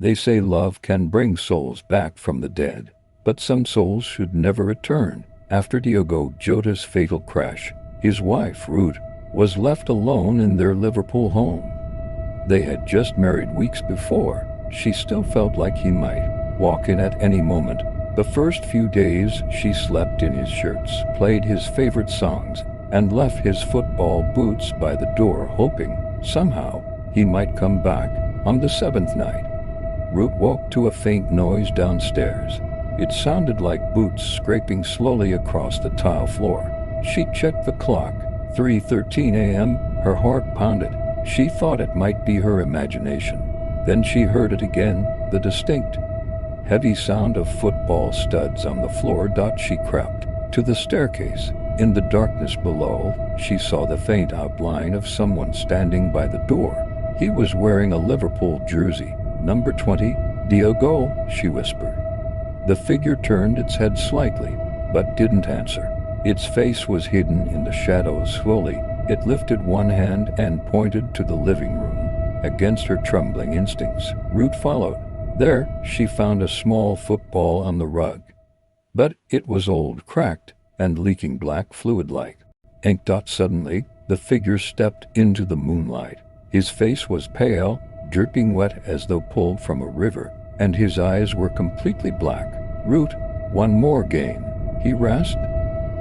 They say love can bring souls back from the dead, but some souls should never return. After Diogo Jota's fatal crash, his wife, Rute, was left alone in their Liverpool home. They had just married weeks before. She still felt like he might walk in at any moment. The first few days she slept in his shirts, played his favorite songs, and left his football boots by the door, hoping somehow he might come back. On the seventh night, Rute woke to a faint noise downstairs. It sounded like boots scraping slowly across the tile floor. She checked the clock. 3:13 a.m. Her heart pounded. She thought it might be her imagination. Then she heard it again, the distinct, heavy sound of football studs on the floor. She crept to the staircase. In the darkness below, she saw the faint outline of someone standing by the door. He was wearing a Liverpool jersey. "Number 20, Diogo," she whispered. The figure turned its head slightly, but didn't answer. Its face was hidden in the shadows. Slowly, it lifted one hand and pointed to the living room. Against her trembling instincts, Rute followed. There, she found a small football on the rug. But it was old, cracked, and leaking black fluid-like ink. Suddenly, the figure stepped into the moonlight. His face was pale, dripping wet as though pulled from a river, and his eyes were completely black. "Rute, one more game," he rasped.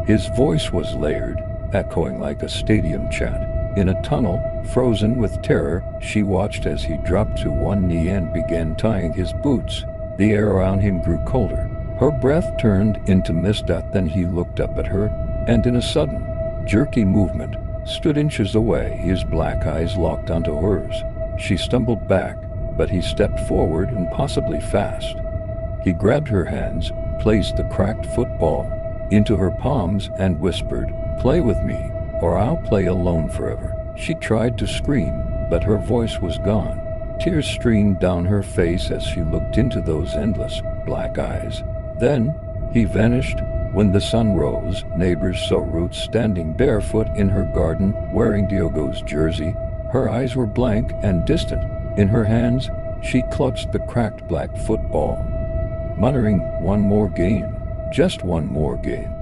His voice was layered, echoing like a stadium chant. In a tunnel, frozen with terror, she watched as he dropped to one knee and began tying his boots. The air around him grew colder. Her breath turned into mist. Then he looked up at her, and in a sudden, jerky movement, stood inches away, his black eyes locked onto hers. She stumbled back, but he stepped forward, impossibly fast. He grabbed her hands, placed the cracked football into her palms, and whispered, "Play with me, or I'll play alone forever." She tried to scream, but her voice was gone. Tears streamed down her face as she looked into those endless, black eyes. Then, he vanished. When the sun rose, neighbors saw Rute standing barefoot in her garden, wearing Diogo's jersey. Her eyes were blank and distant. In her hands, she clutched the cracked black football, muttering, "One more game, just one more game."